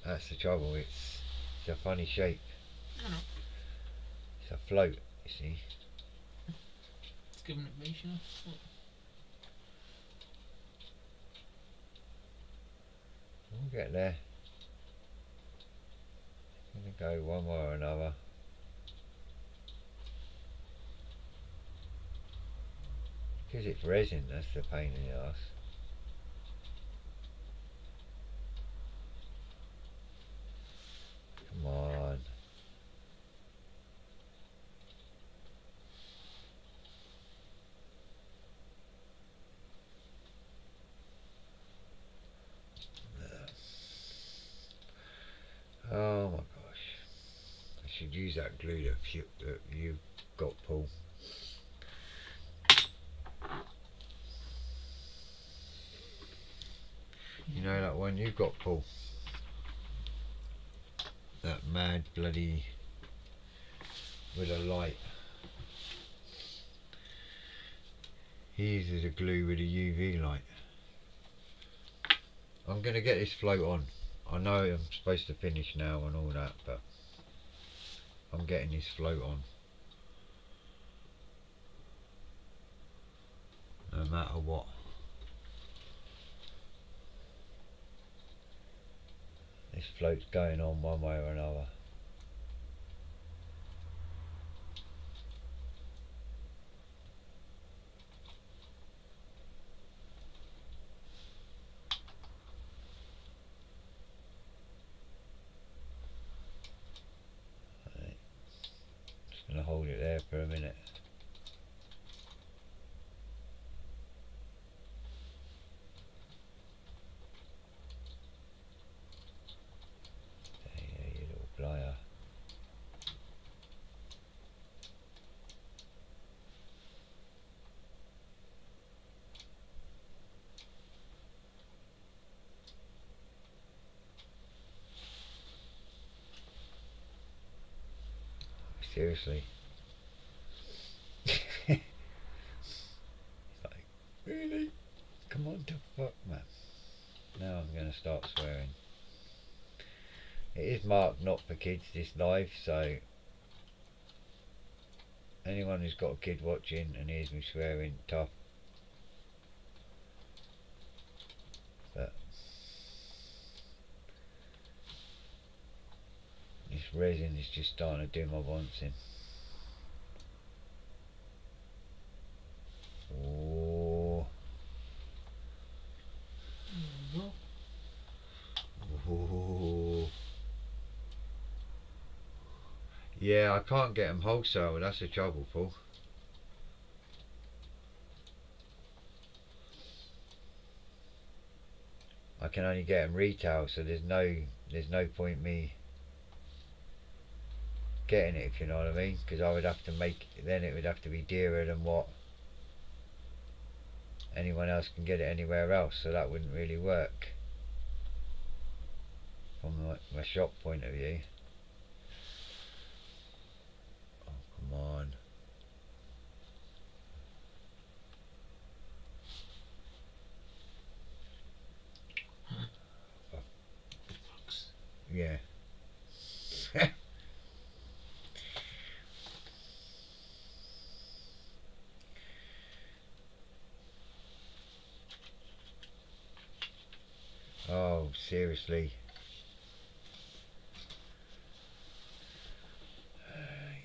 [SPEAKER 3] That's the trouble, it's a funny shape.
[SPEAKER 1] I know.
[SPEAKER 3] It's a float, you see.
[SPEAKER 1] It's giving it base, you know. Look.
[SPEAKER 3] We'll get there. It's gonna go one way or another. Because it's resin, that's the pain in the ass. Come on. Oh my gosh. I should use that glue that you got, Paul. You know that one you got, Paul? That mad bloody with a light. He uses a glue with a UV light. I'm gonna get this float on. I know I'm supposed to finish now and all that, but I'm getting this float on. No matter what. This float's going on one way or another. Right. Just gonna hold it there for a minute. Seriously. It's like, really? Come on to fuck, man. Now I'm going to start swearing. It is marked not for kids, this live, so anyone who's got a kid watching and hears me swearing, tough. But this resin is just starting to do my bouncing. Oh.
[SPEAKER 1] There you go.
[SPEAKER 3] Oh. Yeah, I can't get them wholesale, that's the trouble, Paul. I can only get them retail, so there's no point me getting it, if you know what I mean, because I would have to make, then it would have to be dearer than what anyone else can get it anywhere else, so that wouldn't really work from my shop point of view. Oh, come on. Yeah. Oh, seriously.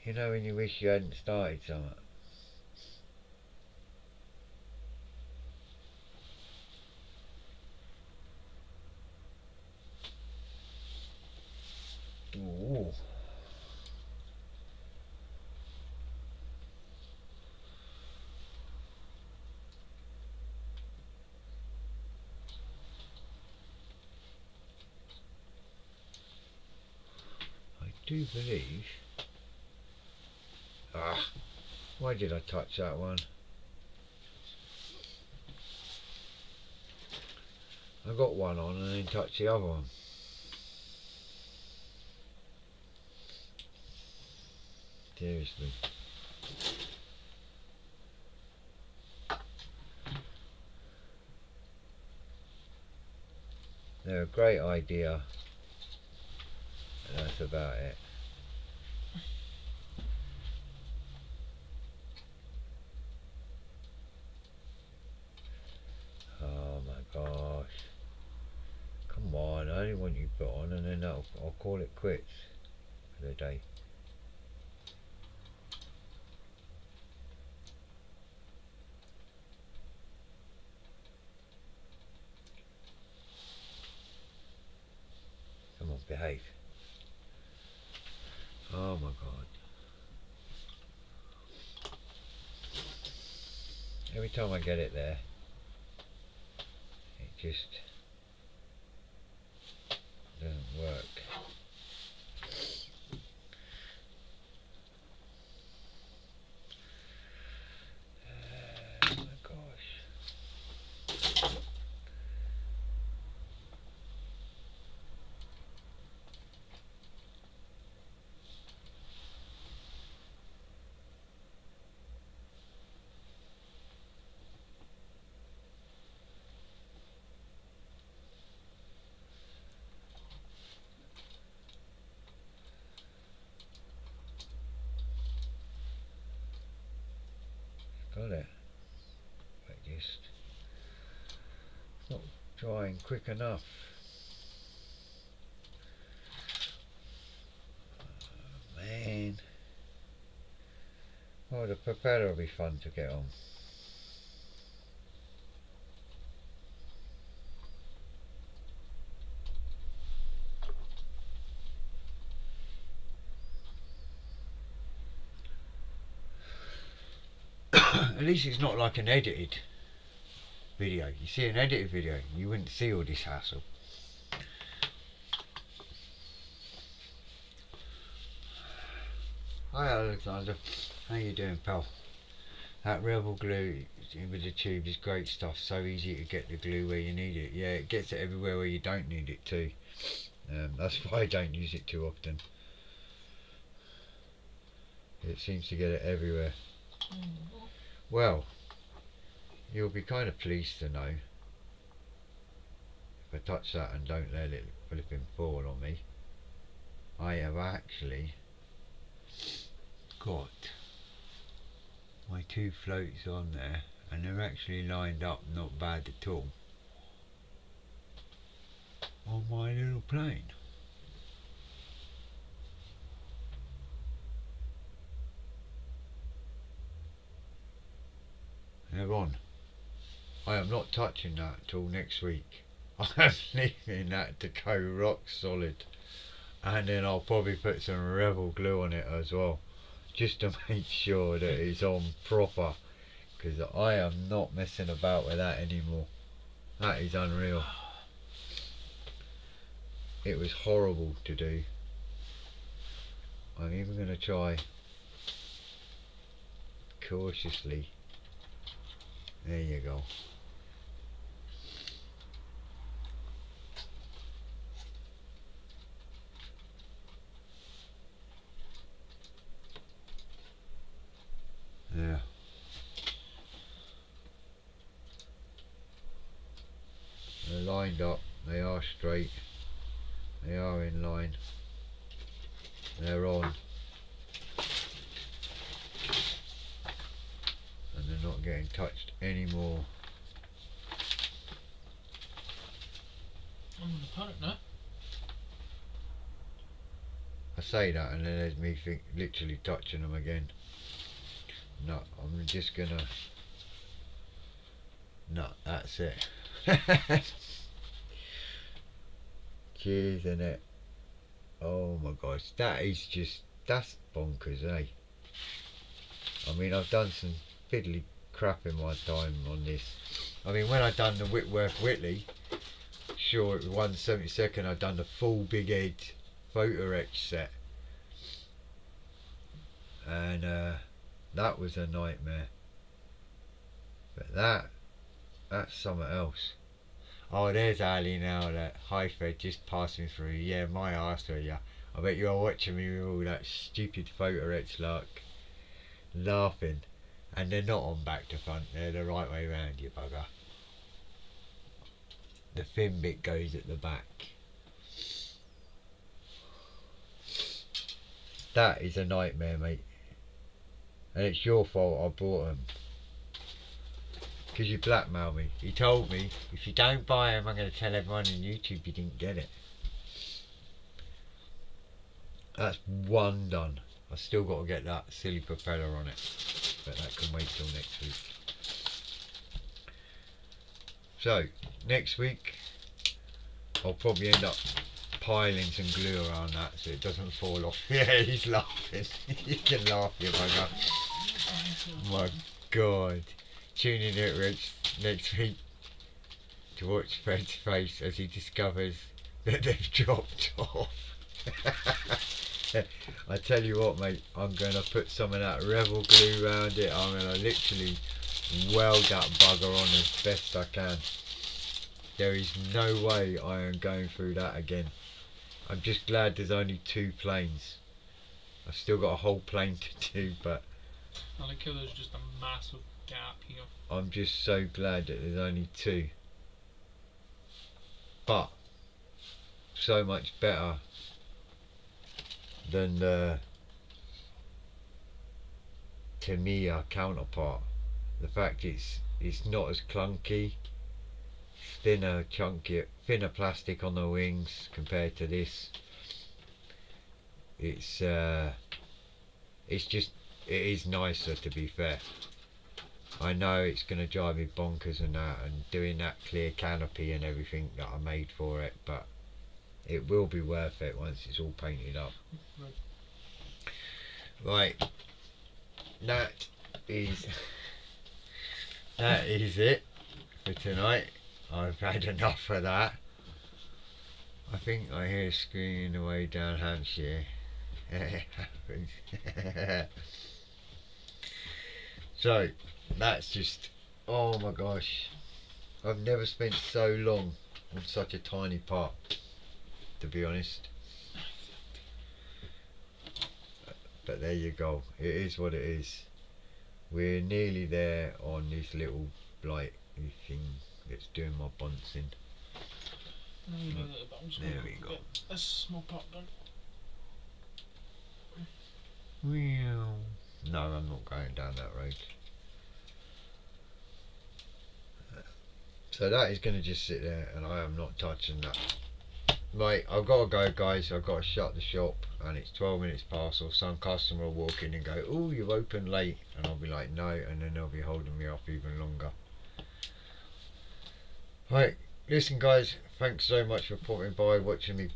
[SPEAKER 3] You know when you wish you hadn't started something? Ooh. I do believe... Ah, why did I touch that one? I got one on and then touched the other one. Seriously. They're a great idea, and that's about it. Oh my gosh. Come on, I only want you put on and then I'll call it quits for the day. Come on, behave. Oh my god. Every time I get it there, it just doesn't work. Oh my gosh. Got it. But just not drying quick enough. Oh, man. Oh, the propeller will be fun to get on. At least it's not like an edited video. You see an edited video, you wouldn't see all this hassle. Hi Alexander, how you doing, pal? That rebel glue with the tube is great stuff, so easy to get the glue where you need it. Yeah, it gets it everywhere where you don't need it too. That's why I don't use it too often. It seems to get it everywhere. Well, you'll be kind of pleased to know, if I touch that and don't let it flipping fall on me, I have actually got my 2 floats on there, and they're actually lined up not bad at all on my little plane. They're on. I am not touching that till next week. I'm leaving that to go rock solid, and then I'll probably put some Revel glue on it as well, just to make sure that it's on proper, because I am not messing about with that anymore. That is unreal. It was horrible to do. I'm even going to try cautiously. There you go. Yeah. They're lined up, they are straight, they are in line, they're on, and they're not getting touched anymore.
[SPEAKER 1] I'm gonna put it now.
[SPEAKER 3] I say that and then there's me literally touching them again. No, I'm just gonna... No, that's it. Cheers, innit? Oh my gosh, that is just... That's bonkers, eh? I mean, I've done some fiddly crap in my time on this. I mean, when I done the Whitworth Whitley, sure, it was 1/72, I done the full big head photo etch set, and that was a nightmare. But that's something else. Oh, there's Ali now. That hi Fred, just passing through. Yeah, my arse for you. I bet you're watching me with all that stupid photo etch luck, laughing, and they're not on back to front. They're the right way round, you bugger. The fin bit goes at the back. That is a nightmare, mate. And it's your fault I bought them. Because you blackmailed me. You told me, if you don't buy them, I'm going to tell everyone on YouTube you didn't get it. That's one done. I've still got to get that silly propeller on it. But that can wait till next week. So, next week, I'll probably end up piling some glue around that so it doesn't fall off. Yeah, he's laughing. You can laugh, you bugger. My God. Tune in next week to watch Fred's face as he discovers that they've dropped off. I tell you what, mate, I'm going to put some of that Revel glue around it. I'm going to literally weld that bugger on as best I can. There is no way I am going through that again. I'm just glad there's only 2 planes. I've still got a whole plane to do, but
[SPEAKER 1] I like how there's just a massive gap here.
[SPEAKER 3] I'm just so glad that there's only 2. But so much better than the Tamiya counterpart. The fact it's not as clunky, thinner, chunkier, thinner plastic on the wings compared to this. It is nicer, to be fair. I know it's going to drive me bonkers and that, and doing that clear canopy and everything that I made for it, but it will be worth it once it's all painted up. Right, that is it for tonight. I've had enough of that. I think I hear screaming away down Hampshire. So that's just, oh my gosh, I've never spent so long on such a tiny part, to be honest.
[SPEAKER 2] But there you go. It is what it is. We're nearly there on this little blight thing that's doing my bouncing. There we go.
[SPEAKER 1] This small part done.
[SPEAKER 2] No, I'm not going down that road. So that is going to just sit there, and I am not touching that. Right, I've got to go, guys. I've got to shut the shop, and it's 12 minutes past, or some customer will walk in and go, "Oh, you've opened late," and I'll be like, "No," and then they'll be holding me up even longer. Right, listen, guys, thanks so much for popping by, watching me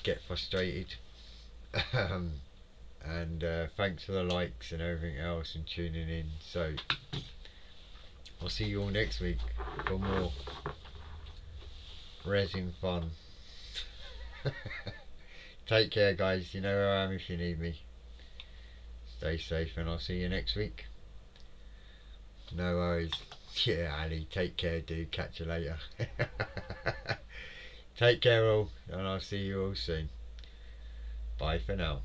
[SPEAKER 2] get frustrated. And thanks for the likes and everything else and tuning in. So I'll see you all next week for more resin fun. Take care, guys. You know where I am if you need me. Stay safe, and I'll see you next week. No worries. Yeah, Ali, take care, dude. Catch you later. Take care all, and I'll see you all soon. Bye for now.